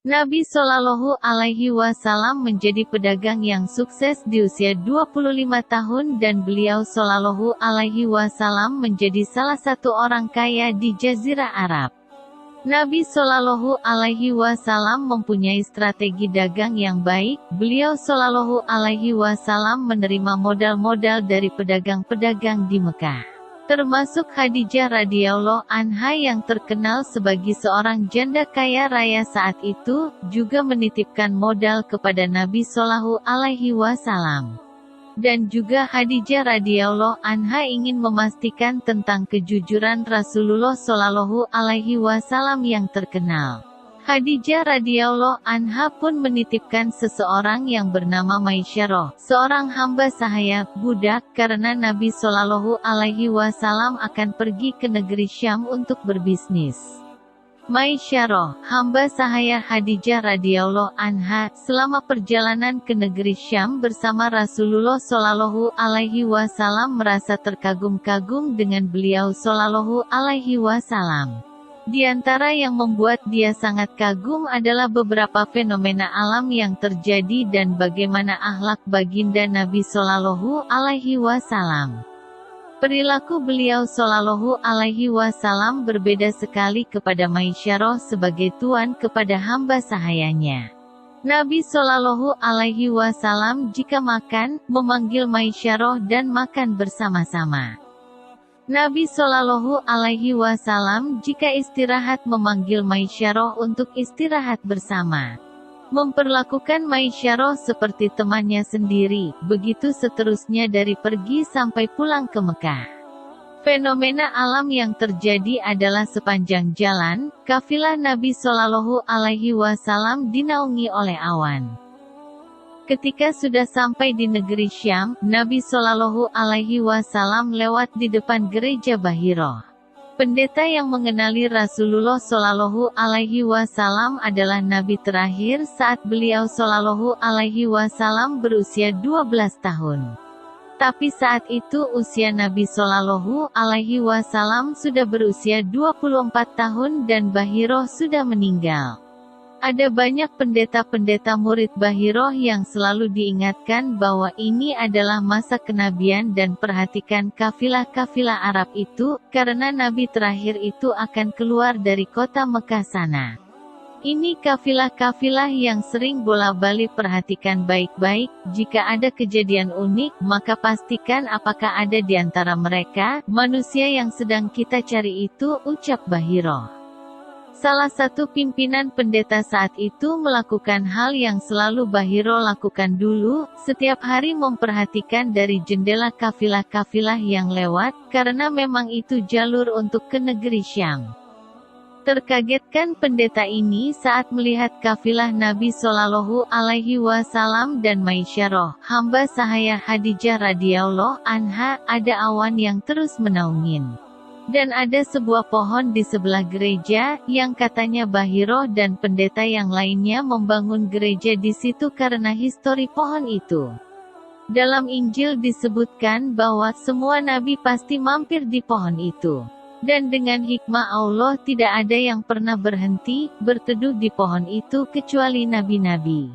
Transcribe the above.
Nabi Shallallahu Alaihi Wasallam menjadi pedagang yang sukses di usia 25 tahun dan beliau Shallallahu Alaihi Wasallam menjadi salah satu orang kaya di Jazirah Arab. Nabi Shallallahu Alaihi Wasallam mempunyai strategi dagang yang baik. Beliau Shallallahu Alaihi Wasallam menerima modal-modal dari pedagang-pedagang di Mekah, termasuk Khadijah radhiyallahu anha yang terkenal sebagai seorang janda kaya raya saat itu, juga menitipkan modal kepada Nabi Shallallahu Alaihi Wasallam. Dan juga Khadijah radhiyallahu anha ingin memastikan tentang kejujuran Rasulullah Shallallahu Alaihi Wasallam yang terkenal. Khadijah radhiyallahu anha pun menitipkan seseorang yang bernama Maisyarah, seorang hamba sahaya, budak, karena Nabi Shallallahu Alaihi Wasallam akan pergi ke negeri Syam untuk berbisnis. Maisyarah, hamba sahaya Khadijah radhiyallahu anha, selama perjalanan ke negeri Syam bersama Rasulullah Shallallahu Alaihi Wasallam merasa terkagum-kagum dengan beliau Shallallahu Alaihi Wasallam. Di antara yang membuat dia sangat kagum adalah beberapa fenomena alam yang terjadi dan bagaimana akhlak baginda Nabi Shallallahu Alaihi Wasallam. Perilaku beliau Shallallahu Alaihi Wasallam berbeda sekali kepada Maisyarah sebagai tuan kepada hamba sahayanya. Nabi Shallallahu Alaihi Wasallam jika makan, memanggil Maisyarah dan makan bersama-sama. Nabi Shallallahu Alaihi Wasallam jika istirahat memanggil Maisyarah untuk istirahat bersama. Memperlakukan Maisyarah seperti temannya sendiri, begitu seterusnya dari pergi sampai pulang ke Mekah. Fenomena alam yang terjadi adalah sepanjang jalan, kafilah Nabi Shallallahu Alaihi Wasallam dinaungi oleh awan. Ketika sudah sampai di negeri Syam, Nabi Shallallahu Alaihi Wasallam lewat di depan gereja Bahirah. Pendeta yang mengenali Rasulullah Shallallahu Alaihi Wasallam adalah Nabi terakhir saat beliau Shallallahu Alaihi Wasallam berusia 12 tahun. Tapi saat itu usia Nabi Shallallahu Alaihi Wasallam sudah berusia 24 tahun dan Bahirah sudah meninggal. Ada banyak pendeta-pendeta murid Bahirah yang selalu diingatkan bahwa ini adalah masa kenabian dan perhatikan kafilah-kafilah Arab itu, karena Nabi terakhir itu akan keluar dari kota Mekah sana. Ini kafilah-kafilah yang sering bola-balik, perhatikan baik-baik, jika ada kejadian unik, maka pastikan apakah ada di antara mereka, manusia yang sedang kita cari itu, ucap Bahirah. Salah satu pimpinan pendeta saat itu melakukan hal yang selalu Bahirah lakukan dulu, setiap hari memperhatikan dari jendela kafilah-kafilah yang lewat, karena memang itu jalur untuk ke negeri Syam. Terkagetkan pendeta ini saat melihat kafilah Nabi Shallallahu Alaihi Wasallam dan Maisyarah, hamba sahaya Khadijah radhiyallahu anha, ada awan yang terus menaungin. Dan ada sebuah pohon di sebelah gereja, yang katanya Bahirah dan pendeta yang lainnya membangun gereja di situ karena histori pohon itu. Dalam Injil disebutkan bahwa semua nabi pasti mampir di pohon itu. Dan dengan hikmah Allah tidak ada yang pernah berhenti, berteduh di pohon itu kecuali nabi-nabi.